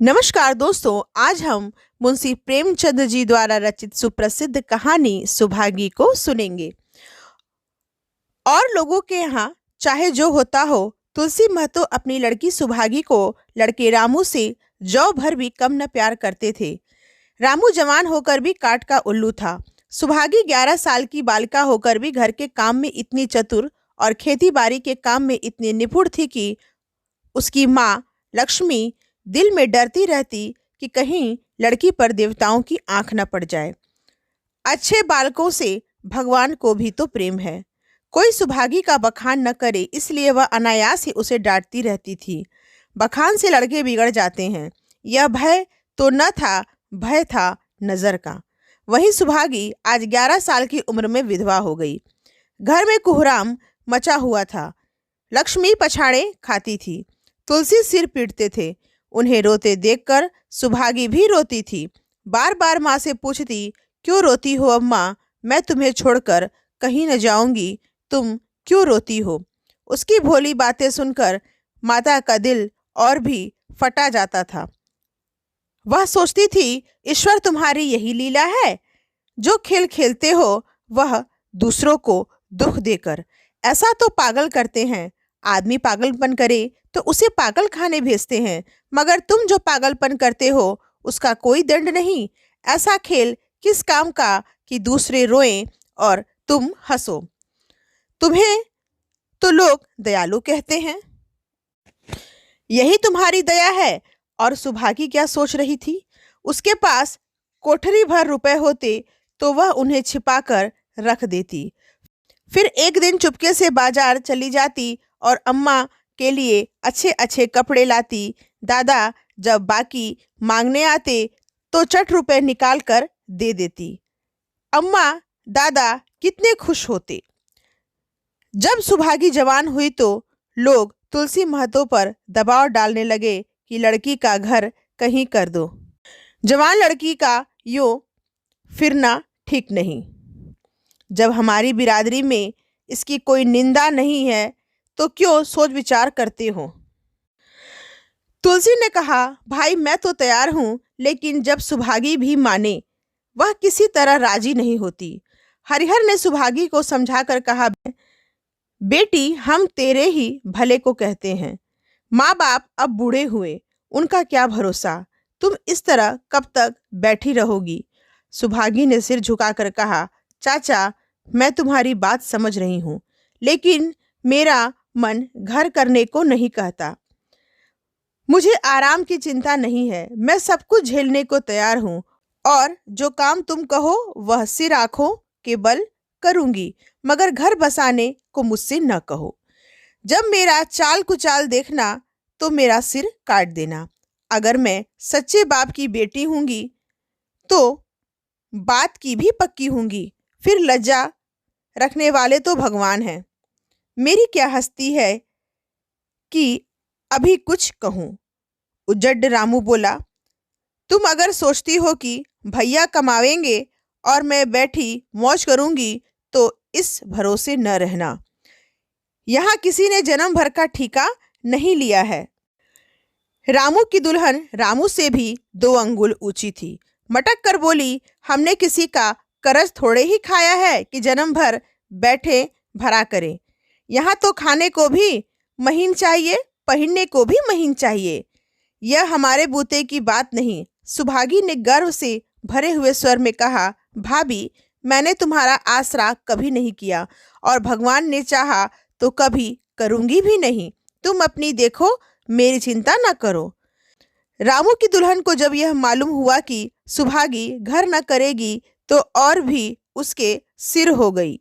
नमस्कार दोस्तों, आज हम मुंशी प्रेमचंद जी द्वारा रचित सुप्रसिद्ध कहानी सुभागी को सुनेंगे। और लोगों के यहाँ चाहे जो होता हो, तुलसी महतो अपनी लड़की सुभागी को लड़के रामू से जौ भर भी कम न प्यार करते थे। रामू जवान होकर भी काट का उल्लू था। सुभागी 11 साल की बालिका होकर भी घर के काम में इतनी चतुर और खेती बाड़ी के काम में इतनी निपुण थी कि उसकी माँ लक्ष्मी दिल में डरती रहती कि कहीं लड़की पर देवताओं की आंख न पड़ जाए। अच्छे बालकों से भगवान को भी तो प्रेम है। कोई सुभागी का बखान न करे, इसलिए वह अनायास ही उसे डांटती रहती थी। बखान से लड़के बिगड़ जाते हैं, यह भय तो न था, भय था नजर का। वहीं सुभागी आज 11 साल की उम्र में विधवा हो गई। घर में कोहराम मचा हुआ था। लक्ष्मी पछाड़े खाती थी, तुलसी सिर पीटते थे। उन्हें रोते देखकर सुभागी भी रोती थी। बार बार माँ से पूछती, क्यों रोती हो अम्मा? मैं तुम्हें छोड़कर कहीं न जाऊंगी, तुम क्यों रोती हो? उसकी भोली बातें सुनकर माता का दिल और भी फटा जाता था। वह सोचती थी, ईश्वर तुम्हारी यही लीला है, जो खेल खेलते हो वह दूसरों को दुख देकर। ऐसा तो पागल करते हैं। आदमी पागलपन करे तो उसे पागल खाने भेजते हैं, मगर तुम जो पागलपन करते हो उसका कोई दंड नहीं। ऐसा खेल किस काम का कि दूसरे रोएं और तुम हंसो। तुम्हें तो लोग दयालु कहते हैं, यही तुम्हारी दया है। और सुभागी क्या सोच रही थी? उसके पास कोठरी भर रुपए होते तो वह उन्हें छिपाकर रख देती। फिर एक दिन चुपके से बाजार चली जाती और अम्मा के लिए अच्छे अच्छे कपड़े लाती। दादा जब बाकी मांगने आते तो चट रुपए निकाल कर दे देती। अम्मा दादा कितने खुश होते। जब सुभागी जवान हुई तो लोग तुलसी महतो पर दबाव डालने लगे कि लड़की का घर कहीं कर दो। जवान लड़की का यूं फिरना ठीक नहीं। जब हमारी बिरादरी में इसकी कोई निंदा नहीं है तो क्यों सोच विचार करते हो? तुलसी ने कहा, भाई मैं तो तैयार हूं, लेकिन जब सुभागी भी माने, वह किसी तरह राजी नहीं होती। हरिहर ने सुभागी को समझाकर कहा, बेटी हम तेरे ही भले को कहते हैं। माँ बाप अब बूढ़े हुए, उनका क्या भरोसा? तुम इस तरह कब तक बैठी रहोगी? सुभागी ने सिर झुकाकर कहा, चाचा मैं तुम्हारी बात समझ रही हूँ, लेकिन मेरा मन घर करने को नहीं कहता। मुझे आराम की चिंता नहीं है, मैं सब कुछ झेलने को तैयार हूँ और जो काम तुम कहो वह सिर आंखों के बल करूंगी, मगर घर बसाने को मुझसे न कहो। जब मेरा चाल कुचाल देखना तो मेरा सिर काट देना। अगर मैं सच्चे बाप की बेटी होंगी तो बात की भी पक्की होंगी। फिर लज्जा रखने वाले तो भगवान हैं। मेरी क्या हस्ती है कि अभी कुछ कहूं। उजड्ड रामू बोला, तुम अगर सोचती हो कि भैया कमावेंगे और मैं बैठी मौज करूंगी तो इस भरोसे न रहना। यहाँ किसी ने जन्म भर का ठेका नहीं लिया है। रामू की दुल्हन रामू से भी 2 अंगुल ऊंची थी। मटक कर बोली, हमने किसी का कर्ज थोड़े ही खाया है कि जन्म भर बैठे भरा करें। यहाँ तो खाने को भी महीन चाहिए, पहनने को भी महीन चाहिए। यह हमारे बूते की बात नहीं। सुभागी ने गर्व से भरे हुए स्वर में कहा, भाभी मैंने तुम्हारा आसरा कभी नहीं किया और भगवान ने चाहा तो कभी करूंगी भी नहीं। तुम अपनी देखो, मेरी चिंता न करो। रामू की दुल्हन को जब यह मालूम हुआ कि सुभागी घर न करेगी तो और भी उसके सिर हो गई।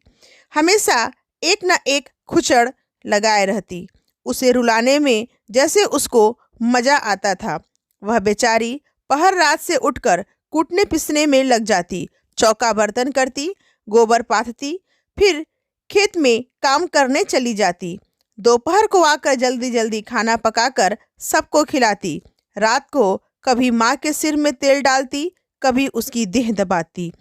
हमेशा एक न एक खुचड़ लगाए रहती। उसे रुलाने में जैसे उसको मजा आता था। वह बेचारी पहर रात से उठकर कूटने पिसने में लग जाती, चौका बर्तन करती, गोबर पाथती, फिर खेत में काम करने चली जाती। दोपहर को आकर जल्दी जल्दी खाना पकाकर सबको खिलाती। रात को कभी माँ के सिर में तेल डालती, कभी उसकी देह दबाती।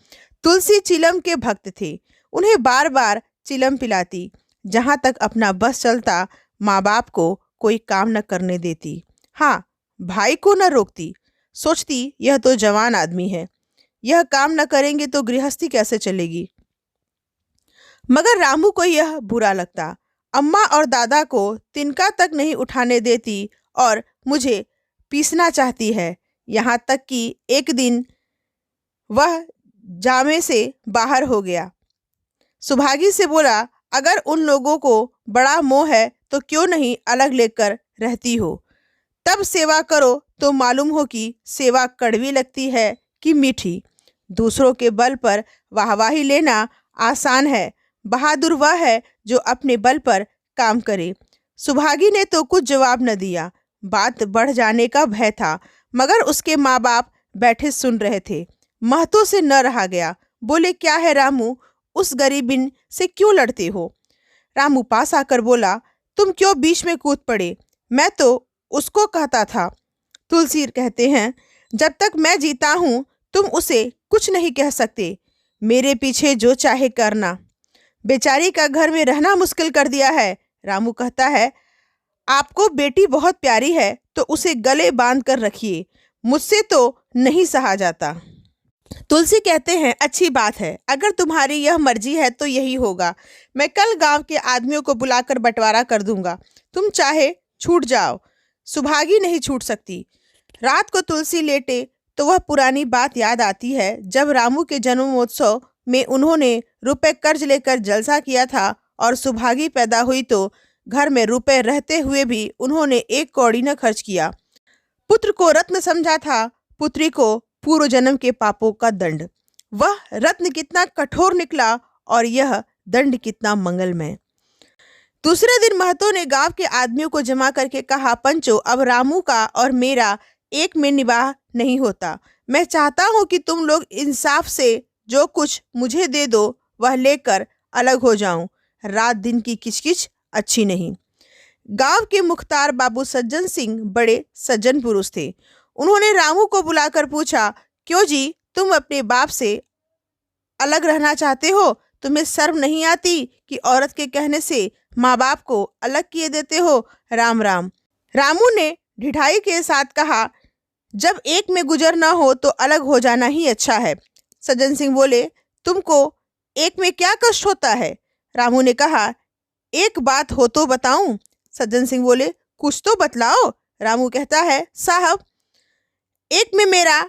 तुलसी चिलम के भक्त थे, उन्हें बार बार चिलम पिलाती। जहाँ तक अपना बस चलता, माँ बाप को कोई काम न करने देती। हाँ, भाई को न रोकती। सोचती यह तो जवान आदमी है, यह काम न करेंगे तो गृहस्थी कैसे चलेगी। मगर रामू को यह बुरा लगता। अम्मा और दादा को तिनका तक नहीं उठाने देती और मुझे पीसना चाहती है। यहाँ तक कि एक दिन वह जामे से बाहर हो गया। सुभागी से बोला, अगर उन लोगों को बड़ा मोह है तो क्यों नहीं अलग लेकर रहती हो, तब सेवा करो तो मालूम हो कि सेवा कड़वी लगती है कि मीठी। दूसरों के बल पर वाहवाही लेना आसान है, बहादुर वह है जो अपने बल पर काम करे। सुभागी ने तो कुछ जवाब न दिया। बात बढ़ जाने का भय था, मगर उसके माँ बाप बैठे सुन रहे थे। महतो से न रहा गया। बोले, क्या है रामू, उस गरीबिन से क्यों लड़ते हो। रामू पास आकर बोला, तुम क्यों बीच में कूद पड़े, मैं तो उसको कहता था। तुलसी कहते हैं, जब तक मैं जीता हूँ तुम उसे कुछ नहीं कह सकते, मेरे पीछे जो चाहे करना। बेचारी का घर में रहना मुश्किल कर दिया है। रामू कहता है, आपको बेटी बहुत प्यारी है तो उसे गले बांध कर रखिए, मुझसे तो नहीं सहा जाता। तुलसी कहते हैं, अच्छी बात है, अगर तुम्हारी यह मर्जी है तो यही होगा। मैं कल गांव के आदमियों को बुलाकर बंटवारा कर दूंगा, तुम चाहे छूट जाओ। सुभागी नहीं छूट सकती। रात को तुलसी लेटे तो वह पुरानी बात याद आती है, जब रामू के जन्मोत्सव में उन्होंने रुपए कर्ज लेकर जलसा किया था और सुभागी पैदा हुई तो घर में रुपए रहते हुए भी उन्होंने एक कौड़ी न खर्च किया। पुत्र को रत्न समझा था, पुत्री को पूर्व जन्म के पापों का दंड। वह रत्न कितना कठोर निकला और यह दंड कितना मंगलमय। दूसरे दिन महतो ने गांव के आदमियों को जमा करके कहा, पंचो, अब रामू का और मेरा एक में निवाह नहीं होता। मैं चाहता हूं कि तुम लोग इंसाफ से जो कुछ मुझे दे दो वह लेकर अलग हो जाऊं। रात दिन की किचकिच अच्छी नहीं। गांव के मुख्तार बाबू सज्जन सिंह बड़े सज्जन पुरुष थे। उन्होंने रामू को बुलाकर पूछा, क्यों जी, तुम अपने बाप से अलग रहना चाहते हो? तुम्हें शर्म नहीं आती कि औरत के कहने से माँ बाप को अलग किए देते हो? राम राम। रामू ने ढिठाई के साथ कहा, जब एक में गुजर न हो तो अलग हो जाना ही अच्छा है। सज्जन सिंह बोले, तुमको एक में क्या कष्ट होता है? रामू ने कहा, एक बात हो तो बताऊं। सज्जन सिंह बोले, कुछ तो बतलाओ। रामू कहता है, साहब, एक में मेरा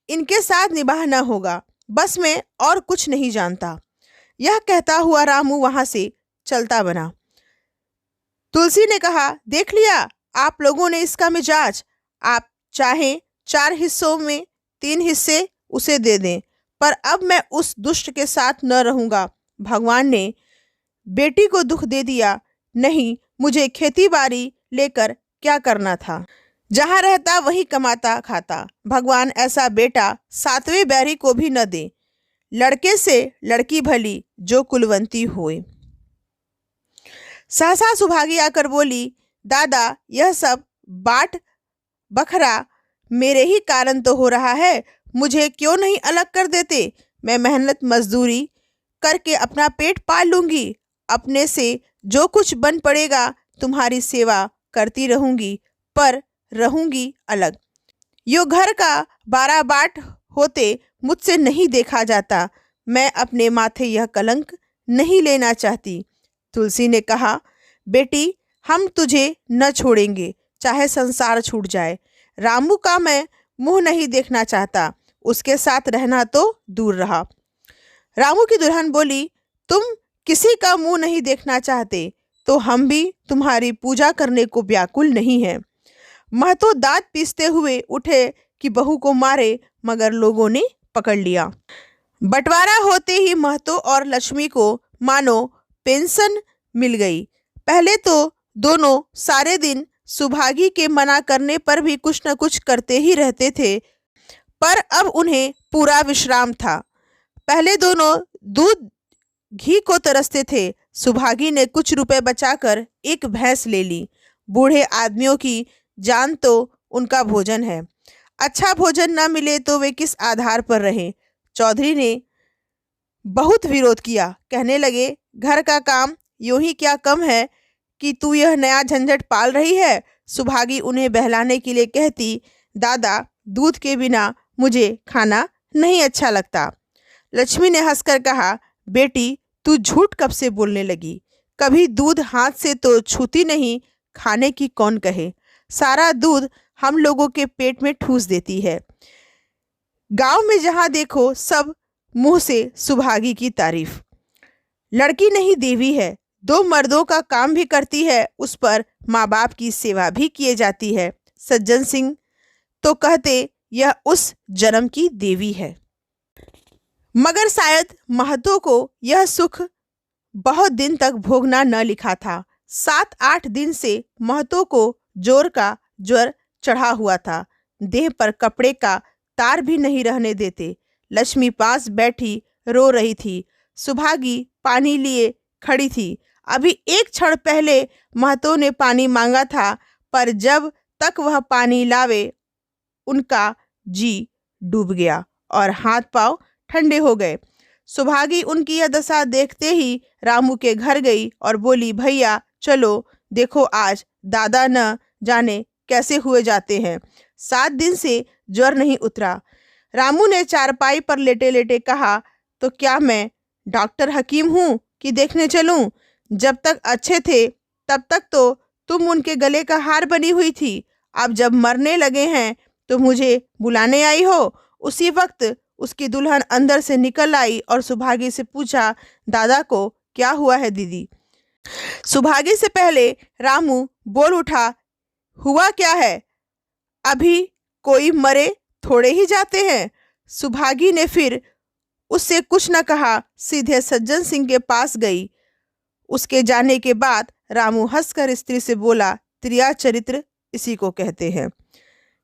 इनके साथ निभाह न होगा, बस मैं और कुछ नहीं जानता। यह कहता हुआ रामू वहां से चलता बना। तुलसी ने कहा, देख लिया आप लोगों ने इसका मिजाज। आप चाहें 4 हिस्सों में 3 हिस्से उसे दे दें, पर अब मैं उस दुष्ट के साथ न रहूंगा। भगवान ने बेटी को दुख दे दिया, नहीं मुझे खेती बाड़ी लेकर क्या करना था। जहां रहता वहीं कमाता खाता। भगवान ऐसा बेटा 7वें बैरी को भी न दे। लड़के से लड़की भली, जो कुलवंती होए। सहसा सुभागी आकर बोली, दादा, यह सब बाट बखरा मेरे ही कारण तो हो रहा है, मुझे क्यों नहीं अलग कर देते? मैं मेहनत मजदूरी करके अपना पेट पाल लूंगी, अपने से जो कुछ बन पड़ेगा तुम्हारी सेवा करती रहूंगी, पर रहूंगी अलग। यो घर का 12 बाट होते मुझसे नहीं देखा जाता। मैं अपने माथे यह कलंक नहीं लेना चाहती। तुलसी ने कहा, बेटी, हम तुझे न छोड़ेंगे, चाहे संसार छूट जाए। रामू का मैं मुंह नहीं देखना चाहता, उसके साथ रहना तो दूर रहा। रामू की दुल्हन बोली, तुम किसी का मुंह नहीं देखना चाहते तो हम भी तुम्हारी पूजा करने को व्याकुल नहीं है। महतो दांत पीसते हुए उठे कि बहू को मारे, मगर लोगों ने पकड़ लिया। बंटवारा होते ही महतो और लक्ष्मी को मानो पेंशन मिल गई। पहले तो दोनों सारे दिन सुभागी के मना करने पर भी कुछ न कुछ करते ही रहते थे, पर अब उन्हें पूरा विश्राम था। पहले दोनों दूध घी को तरसते थे। सुभागी ने कुछ रुपए बचाकर एक भैंस ले ली। बूढ़े आदमियों की जान तो उनका भोजन है, अच्छा भोजन न मिले तो वे किस आधार पर रहें। चौधरी ने बहुत विरोध किया, कहने लगे, घर का काम यूं ही क्या कम है कि तू यह नया झंझट पाल रही है। सुभागी उन्हें बहलाने के लिए कहती, दादा, दूध के बिना मुझे खाना नहीं अच्छा लगता। लक्ष्मी ने हंसकर कहा, बेटी तू झूठ कब से बोलने लगी? कभी दूध हाथ से तो छूती नहीं, खाने की कौन कहे? सारा दूध हम लोगों के पेट में ठूस देती है। गांव में जहां देखो सब मुंह से सुभागी की तारीफ। लड़की नहीं देवी है, 2 मर्दों का काम भी करती है, उस पर माँ बाप की सेवा भी किए जाती है। सज्जन सिंह तो कहते यह उस जन्म की देवी है। मगर शायद महतो को यह सुख बहुत दिन तक भोगना न लिखा था। 7-8 दिन से महतो को जोर का ज्वर चढ़ा हुआ था। देह पर कपड़े का तार भी नहीं रहने देते। लक्ष्मी पास बैठी रो रही थी। सुभागी पानी लिए खड़ी थी। अभी एक क्षण पहले महतो ने पानी मांगा था, पर जब तक वह पानी लावे उनका जी डूब गया और हाथ पांव ठंडे हो गए। सुभागी उनकी यह दशा देखते ही रामू के घर गई और बोली, भैया चलो देखो, आज दादा न जाने कैसे हुए जाते हैं। 7 दिन से ज्वर नहीं उतरा। रामू ने चारपाई पर लेटे लेटे कहा, तो क्या मैं डॉक्टर हकीम हूँ कि देखने चलूं? जब तक अच्छे थे तब तक तो तुम उनके गले का हार बनी हुई थी। अब जब मरने लगे हैं तो मुझे बुलाने आई हो? उसी वक्त उसकी दुल्हन अंदर से निकल आई और सुभागी से पूछा, दादा को क्या हुआ है दीदी? सुभागी से पहले रामू बोल उठा, हुआ क्या है? अभी कोई मरे थोड़े ही जाते हैं। सुभागी ने फिर उससे कुछ न कहा, सीधे सज्जन सिंह के पास गई। उसके जाने के बाद रामू हंसकर स्त्री से बोला, त्रिया चरित्र इसी को कहते हैं।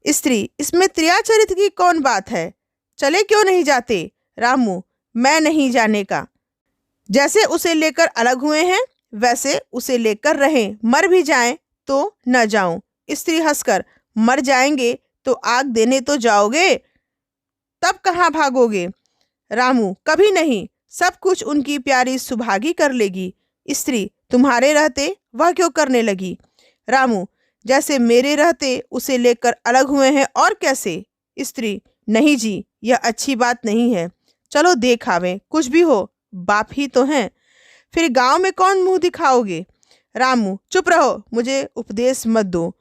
स्त्री, इसमें त्रिया चरित्र की कौन बात है? चले क्यों नहीं जाते? रामू, मैं नहीं जाने का। जैसे उसे लेकर अलग हुए हैं वैसे उसे लेकर रहें, मर भी जाएं तो न जाऊं। स्त्री हंसकर, मर जाएंगे तो आग देने तो जाओगे, तब कहाँ भागोगे? रामू, कभी नहीं, सब कुछ उनकी प्यारी सुभागी कर लेगी। स्त्री, तुम्हारे रहते वह क्यों करने लगी? रामू, जैसे मेरे रहते उसे लेकर अलग हुए हैं और कैसे? स्त्री, नहीं जी, यह अच्छी बात नहीं है। चलो देख आवें, कुछ भी हो, बाप ही तो हैं। फिर गांव में कौन मुंह दिखाओगे? रामू, चुप रहो, मुझे उपदेश मत दो।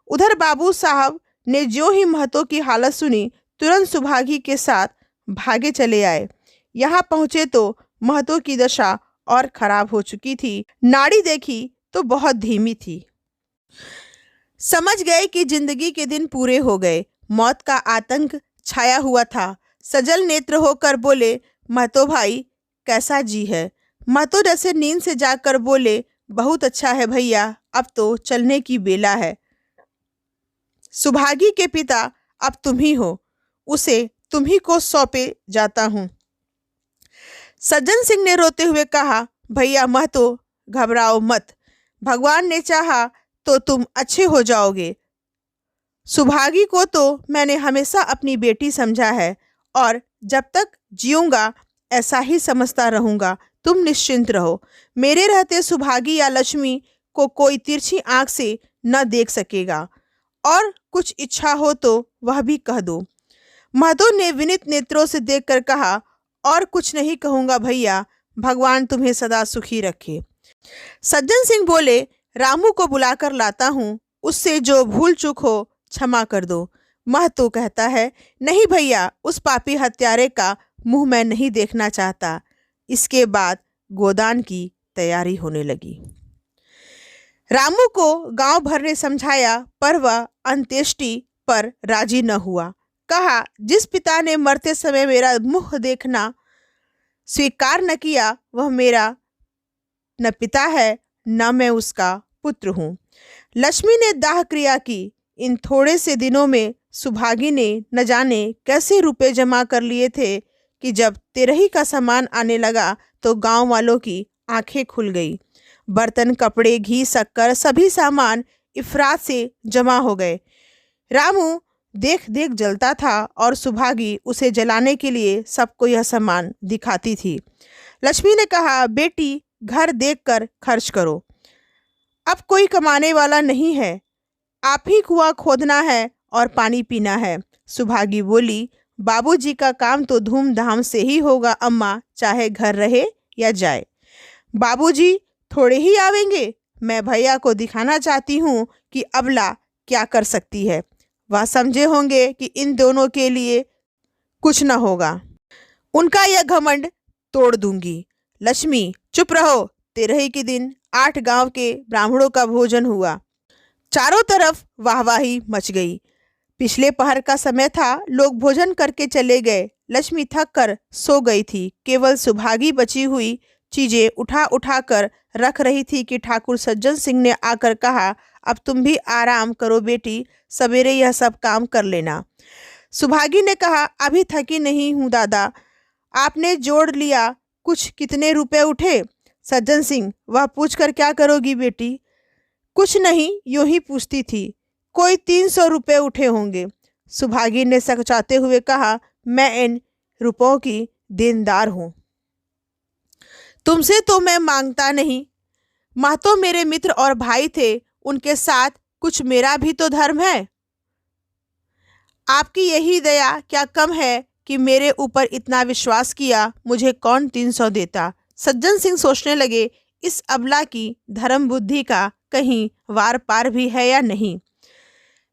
उधर बाबू साहब ने जो ही महतो की हालत सुनी, तुरंत सुभागी के साथ भागे चले आए। यहाँ पहुंचे तो महतो की दशा और खराब हो चुकी थी। नाड़ी देखी तो बहुत धीमी थी। समझ गए कि जिंदगी के दिन पूरे हो गए। मौत का आतंक छाया हुआ था। सजल नेत्र होकर बोले, महतो भाई कैसा जी है? महतो जैसे नींद से जाकर बोले, बहुत अच्छा है भैया, अब तो चलने की बेला है। सुभागी के पिता अब तुम ही हो, उसे तुम ही को सौंपे जाता हूँ। सज्जन सिंह ने रोते हुए कहा, भैया महतो घबराओ मत, भगवान ने चाहा तो तुम अच्छे हो जाओगे। सुभागी को तो मैंने हमेशा अपनी बेटी समझा है और जब तक जीऊंगा ऐसा ही समझता रहूंगा। तुम निश्चिंत रहो, मेरे रहते सुभागी या लक्ष्मी को कोई तिरछी आंख से न देख सकेगा, और कुछ इच्छा हो तो वह भी कह दो। महतो ने विनीत नेत्रों से देखकर कहा, और कुछ नहीं कहूंगा भैया, भगवान तुम्हें सदा सुखी रखे। सज्जन सिंह बोले, रामू को बुलाकर लाता हूँ, उससे जो भूल चूक हो क्षमा कर दो। महतो कहता है, नहीं भैया, उस पापी हत्यारे का मुंह मैं नहीं देखना चाहता। इसके बाद गोदान की तैयारी होने लगी। रामू को गांव भर ने समझाया, पर वह अंत्येष्टि पर राजी न हुआ। कहा, जिस पिता ने मरते समय मेरा मुख देखना स्वीकार न किया, वह मेरा न पिता है न मैं उसका पुत्र हूँ। लक्ष्मी ने दाह क्रिया की। इन थोड़े से दिनों में सुभागी ने न जाने कैसे रुपए जमा कर लिए थे कि जब तेरही का सामान आने लगा तो गांव वालों की आंखें खुल गई। बर्तन, कपड़े, घी, शक्कर, सभी सामान इफरात से जमा हो गए। रामू देख देख जलता था और सुभागी उसे जलाने के लिए सबको यह सामान दिखाती थी। लक्ष्मी ने कहा, बेटी घर देखकर खर्च करो, अब कोई कमाने वाला नहीं है, आप ही कुआं खोदना है और पानी पीना है। सुभागी बोली, बाबूजी का काम तो धूमधाम से ही होगा अम्मा, चाहे घर रहे या जाए। बाबूजी थोड़े ही आवेंगे, मैं भैया को दिखाना चाहती हूँ कि अबला क्या कर सकती है। वह समझे होंगे कि इन दोनों के लिए कुछ न होगा। उनका यह घमंड तोड़ दूंगी। लक्ष्मी, चुप रहो। 13 के दिन 8 गांव के ब्राह्मणों का भोजन हुआ। चारों तरफ वाहवाही मच गई। पिछले पहर का समय था, लोग भोजन करके चले गए। लक्ष्मी थक कर सो गई थी। केवल सुभागी बची हुई चीजें उठा उठा कर रख रही थी कि ठाकुर सज्जन सिंह ने आकर कहा, अब तुम भी आराम करो बेटी, सवेरे यह सब काम कर लेना। सुभागी ने कहा, अभी थकी नहीं हूँ दादा। आपने जोड़ लिया, कुछ कितने रुपए उठे? सज्जन सिंह, वह पूछकर क्या करोगी बेटी? कुछ नहीं, यूं ही पूछती थी। कोई 300 रुपये उठे होंगे। सुभागी ने सकचाते हुए कहा, मैं इन रुपयों की देनदार हूँ। तुमसे तो मैं मांगता नहीं। महतो मेरे मित्र और भाई थे, उनके साथ कुछ मेरा भी तो धर्म है। आपकी यही दया क्या कम है कि मेरे ऊपर इतना विश्वास किया। मुझे कौन 300 देता? सज्जन सिंह सोचने लगे, इस अबला की धर्म बुद्धि का कहीं वार पार भी है या नहीं।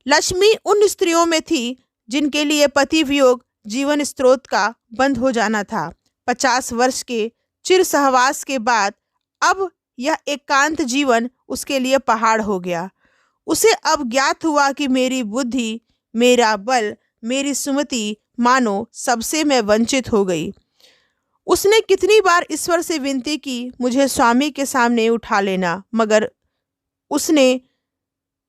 लक्ष्मी उन स्त्रियों में थी जिनके लिए पति वियोग जीवन स्रोत का बंद हो जाना था। 50 वर्ष के चिर सहवास के बाद अब यह एकांत जीवन उसके लिए पहाड़ हो गया। उसे अब ज्ञात हुआ कि मेरी बुद्धि, मेरा बल, मेरी सुमति मानो सबसे मैं वंचित हो गई। उसने कितनी बार ईश्वर से विनती की, मुझे स्वामी के सामने उठा लेना, मगर उसने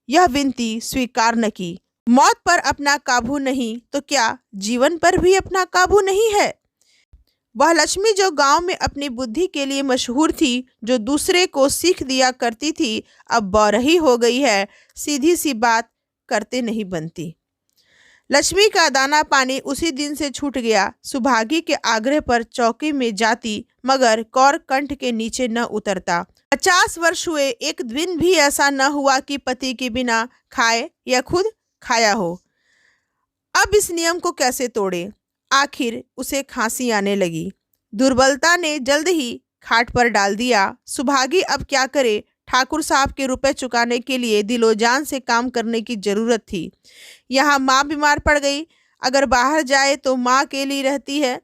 यह विनती स्वीकार न की। मौत पर अपना काबू नहीं तो क्या जीवन पर भी अपना काबू नहीं है? वह लक्ष्मी जो गांव में अपनी बुद्धि के लिए मशहूर थी, जो दूसरे को सीख दिया करती थी, अब बौरही हो गई है। सीधी सी बात करते नहीं बनती। लक्ष्मी का दाना पानी उसी दिन से छूट गया। सुभागी के आग्रह पर चौकी में जाती, मगर कौर कंठ के नीचे न उतरता। 50 वर्ष हुए, एक दिन भी ऐसा न हुआ कि पति के बिना खाए या खुद खाया हो। अब इस नियम को कैसे तोड़े? आखिर उसे खांसी आने लगी। दुर्बलता ने जल्द ही खाट पर डाल दिया। सुभागी अब क्या करे? ठाकुर साहब के रुपए चुकाने के लिए दिलो जान से काम करने की जरूरत थी। यहाँ माँ बीमार पड़ गई, अगर बाहर जाए तो माँ अकेली रहती है।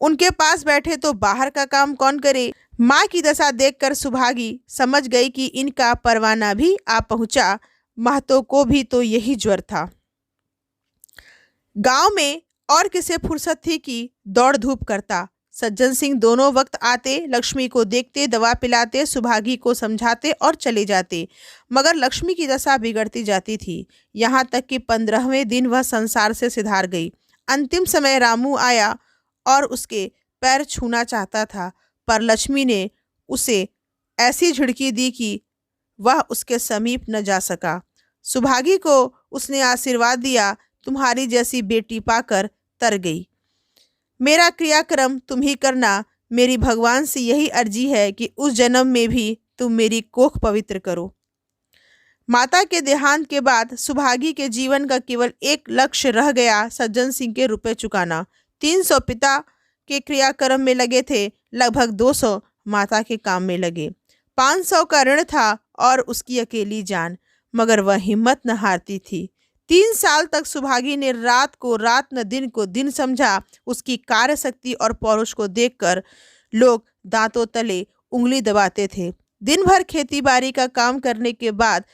उनके पास बैठे तो बाहर का काम कौन करे? माँ की दशा देखकर सुभागी समझ गई कि इनका परवाना भी आ पहुंचा। महतो को भी तो यही ज्वर था। गांव में और किसे फुर्सत थी कि दौड़ धूप करता। सज्जन सिंह दोनों वक्त आते, लक्ष्मी को देखते, दवा पिलाते, सुभागी को समझाते और चले जाते, मगर लक्ष्मी की दशा बिगड़ती जाती थी। यहाँ तक कि 15वें दिन वह संसार से सिधार गई। अंतिम समय रामू आया और उसके पैर छूना चाहता था, पर लक्ष्मी ने उसे ऐसी झिड़की दी कि वह उसके समीप न जा सका। सुभागी को उसने आशीर्वाद दिया, तुम्हारी जैसी बेटी पाकर तर गई। मेरा क्रियाक्रम तुम ही करना। मेरी भगवान से यही अर्जी है कि उस जन्म में भी तुम मेरी कोख पवित्र करो। माता के देहांत के बाद सुभागी के जीवन का केवल एक लक्ष्य रह गया, सज्जन सिंह के रुपए चुकाना। 300 पिता के क्रियाक्रम में लगे थे, लगभग 200 माता के काम में लगे। 500 का ऋण था और उसकी अकेली जान, मगर वह हिम्मत न हारती थी। 3 साल तक सुभागी ने रात को रात न दिन को दिन समझा। उसकी कार्य शक्ति और पौरुष को देखकर लोग दांतों तले उंगली दबाते थे। दिन भर खेती बाड़ी का काम करने के बाद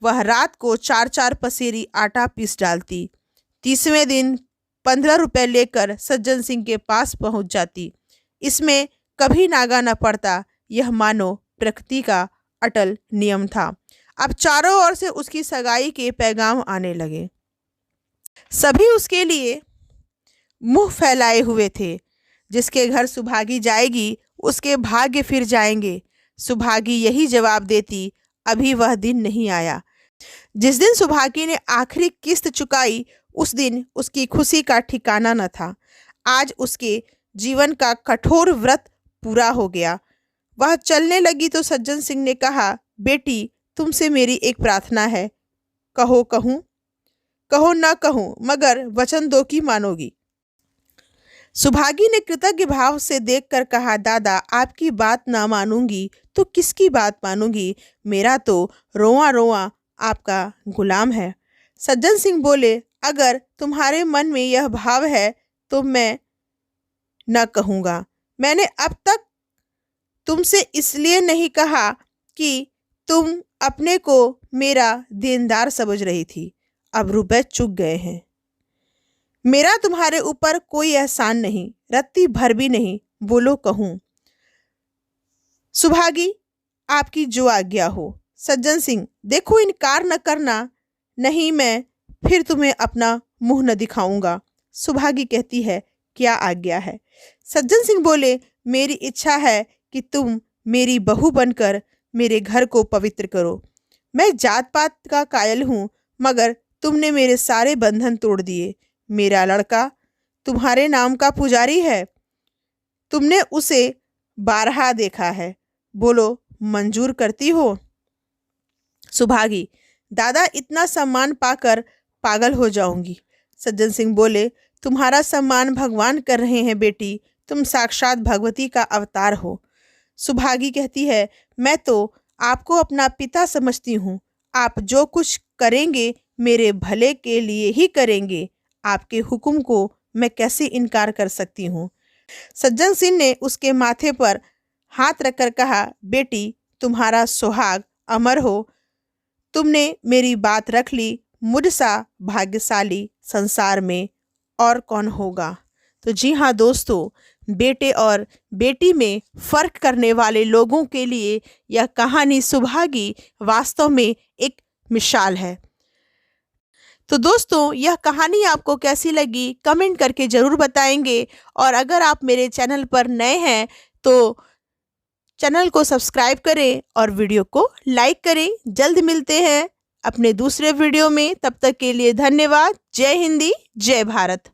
वह रात को 4-4 पसेरी आटा पीस डालती। 30वें दिन 15 रुपए लेकर सज्जन सिंह के पास पहुंच जाती। इसमें कभी नागा न पड़ता। यह मानो प्रकृति का अटल नियम था। अब चारों ओर से उसकी सगाई के पैगाम आने लगे। सभी उसके लिए मुंह फैलाए हुए थे। जिसके घर सुभागी जाएगी उसके भाग्य फिर जाएंगे। सुभागी यही जवाब देती, अभी वह दिन नहीं आया। जिस दिन सुभागी ने आखिरी किस्त चुकाई, उस दिन उसकी खुशी का ठिकाना न था। आज उसके जीवन का कठोर व्रत पूरा हो गया। वह चलने लगी तो सज्जन सिंह ने कहा, बेटी तुमसे मेरी एक प्रार्थना है। कहो कहूँ? कहो ना कहूं, मगर वचन दो कि मानोगी। सुभागी ने कृतज्ञ भाव से देखकर कहा, दादा आपकी बात ना मानूंगी तो किसकी बात मानूंगी? मेरा तो रोआ रोआ आपका गुलाम है। सज्जन सिंह बोले, अगर तुम्हारे मन में यह भाव है तो मैं न कहूँगा। मैंने अब तक तुमसे इसलिए नहीं कहा कि तुम अपने को मेरा देनदार समझ रही थी। अब रुपए चुक गए हैं। मेरा तुम्हारे ऊपर कोई एहसान नहीं, रत्ती भर भी नहीं। बोलो कहूँ। सुभागी आपकी जो आज्ञा हो। सज्जन सिंह, देखो इनकार न करना, नहीं मैं फिर तुम्हें अपना मुंह न दिखाऊंगा। सुभागी कहती है, क्या आज्ञा है? सज्जन सिंह बोले, मेरी इच्छा है कि तुम मेरी बहू बनकर मेरे घर को पवित्र करो। मैं जात पात का कायल हूँ, मगर तुमने मेरे सारे बंधन तोड़ दिए। मेरा लड़का तुम्हारे नाम का पुजारी है, तुमने उसे 12 देखा है। बोलो मंजूर करती हो? सुभागी, दादा इतना सम्मान पाकर पागल हो जाऊंगी। सज्जन सिंह बोले, तुम्हारा सम्मान भगवान कर रहे हैं बेटी, तुम साक्षात भगवती का अवतार हो। सुभागी कहती है, मैं तो आपको अपना पिता समझती हूँ। आप जो कुछ करेंगे मेरे भले के लिए ही करेंगे। आपके हुक्म को मैं कैसे इनकार कर सकती हूँ? सज्जन सिंह ने उसके माथे पर हाथ रखकर कहा, बेटी तुम्हारा सुहाग अमर हो। तुमने मेरी बात रख ली। मुझसा भाग्यशाली संसार में और कौन होगा? तो जी हाँ दोस्तों, बेटे और बेटी में फर्क करने वाले लोगों के लिए यह कहानी सुभागी वास्तव में एक मिसाल है। तो दोस्तों, यह कहानी आपको कैसी लगी कमेंट करके ज़रूर बताएंगे। और अगर आप मेरे चैनल पर नए हैं तो चैनल को सब्सक्राइब करें और वीडियो को लाइक करें। जल्द मिलते हैं अपने दूसरे वीडियो में। तब तक के लिए धन्यवाद। जय हिंदी, जय भारत।